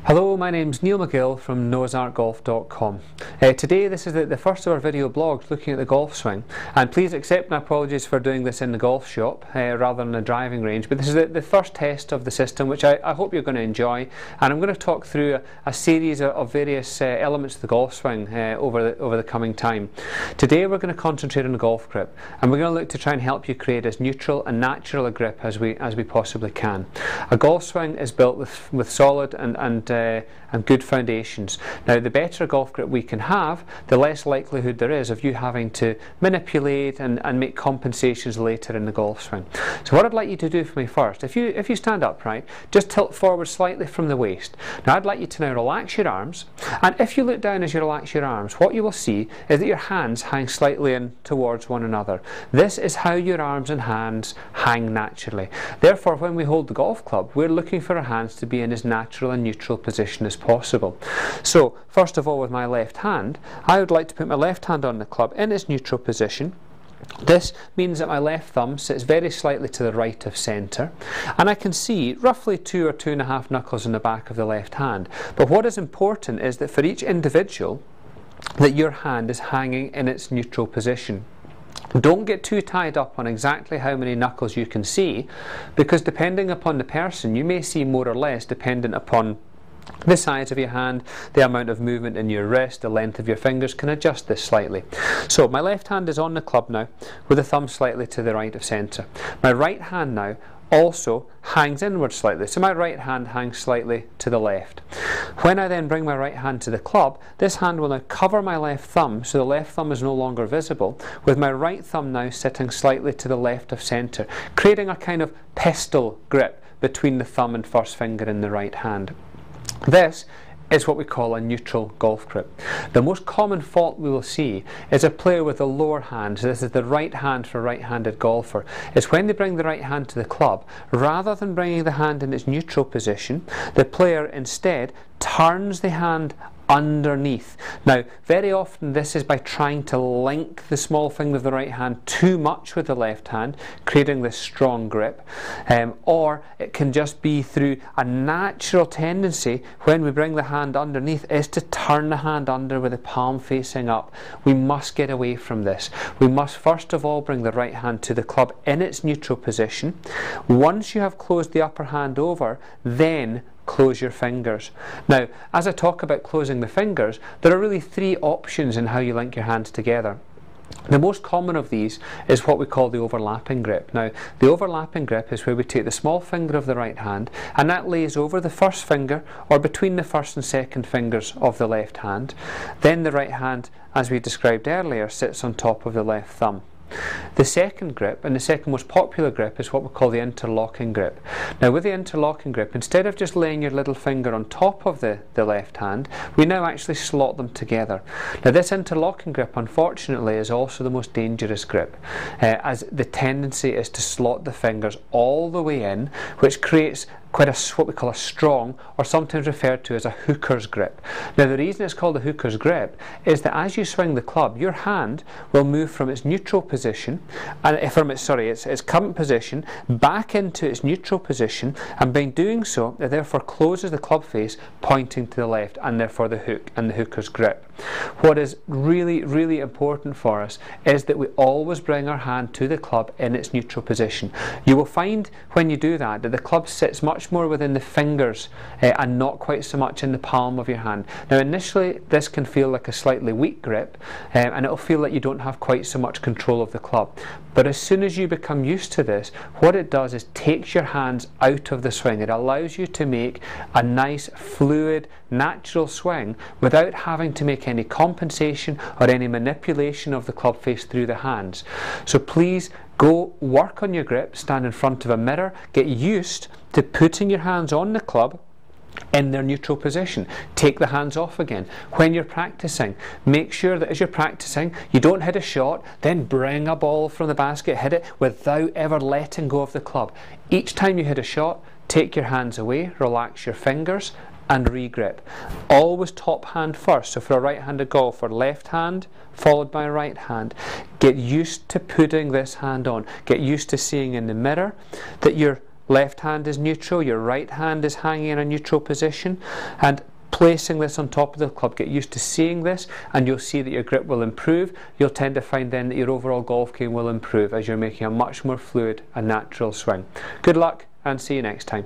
Hello, my name's Niall McGill from noahsarkgolf.com. Today this is the first of our video blogs looking at the golf swing, and please accept my apologies for doing this in the golf shop rather than a driving range, but this is the first test of the system, which I hope you're going to enjoy, and I'm going to talk through a series of various elements of the golf swing over the coming time. Today we're going to concentrate on the golf grip, and we're going to look to try and help you create as neutral and natural a grip as we possibly can. A golf swing is built with solid and good foundations. Now, the better a golf grip we can have, the less likelihood there is of you having to manipulate and make compensations later in the golf swing. So what I'd like you to do for me first, if you stand upright, just tilt forward slightly from the waist. Now I'd like you to now relax your arms, and if you look down as you relax your arms, what you will see is that your hands hang slightly in towards one another. This is how your arms and hands hang naturally. Therefore, when we hold the golf club, we're looking for our hands to be in as natural and neutral position as possible. So first of all, with my left hand, I would like to put my left hand on the club in its neutral position. This means that my left thumb sits very slightly to the right of centre, and I can see roughly 2 or 2.5 knuckles in the back of the left hand. But what is important is that for each individual, that your hand is hanging in its neutral position. Don't get too tied up on exactly how many knuckles you can see, because depending upon the person, you may see more or less dependent upon the size of your hand, the amount of movement in your wrist, the length of your fingers can adjust this slightly. So my left hand is on the club now, with the thumb slightly to the right of centre. My right hand now also hangs inward slightly, so my right hand hangs slightly to the left. When I then bring my right hand to the club, this hand will now cover my left thumb, so the left thumb is no longer visible, with my right thumb now sitting slightly to the left of centre, creating a kind of pistol grip between the thumb and first finger in the right hand. This is what we call a neutral golf grip. The most common fault we will see is a player with a lower hand, so this is the right hand for a right-handed golfer, is when they bring the right hand to the club, rather than bringing the hand in its neutral position, the player instead turns the hand underneath. Now, very often this is by trying to link the small finger of the right hand too much with the left hand, creating this strong grip, or it can just be through a natural tendency when we bring the hand underneath is to turn the hand under with the palm facing up. We must get away from this. We must first of all bring the right hand to the club in its neutral position. Once you have closed the upper hand over, then close your fingers. Now, as I talk about closing the fingers, there are really 3 options in how you link your hands together. The most common of these is what we call the overlapping grip. Now, the overlapping grip is where we take the small finger of the right hand and that lays over the first finger or between the first and second fingers of the left hand. Then the right hand, as we described earlier, sits on top of the left thumb. The second grip, and the second most popular grip, is what we call the interlocking grip. Now, with the interlocking grip, instead of just laying your little finger on top of the left hand, we now actually slot them together. Now, this interlocking grip, unfortunately, is also the most dangerous grip, as the tendency is to slot the fingers all the way in, which creates what we call a strong, or sometimes referred to as a hooker's grip. Now, the reason it's called a hooker's grip is that as you swing the club, your hand will move from its neutral position, and from its current position back into its neutral position, and by doing so, it therefore closes the club face pointing to the left, and therefore the hook and the hooker's grip. What is really, really important for us is that we always bring our hand to the club in its neutral position. You will find when you do that the club sits much more within the fingers and not quite so much in the palm of your hand. Now, initially this can feel like a slightly weak grip, and it'll feel like you don't have quite so much control of the club. But as soon as you become used to this, what it does is takes your hands out of the swing. It allows you to make a nice, fluid, natural swing without having to make any compensation or any manipulation of the club face through the hands. So please go work on your grip, stand in front of a mirror, get used to putting your hands on the club in their neutral position. Take the hands off again. When you're practicing, make sure that as you're practicing, you don't hit a shot, then bring a ball from the basket, hit it without ever letting go of the club. Each time you hit a shot, take your hands away, relax your fingers, and re-grip. Always top hand first. So for a right-handed golfer, left hand followed by right hand. Get used to putting this hand on. Get used to seeing in the mirror that you're left hand is neutral, your right hand is hanging in a neutral position, and placing this on top of the club. Get used to seeing this and you'll see that your grip will improve. You'll tend to find then that your overall golf game will improve as you're making a much more fluid and natural swing. Good luck and see you next time.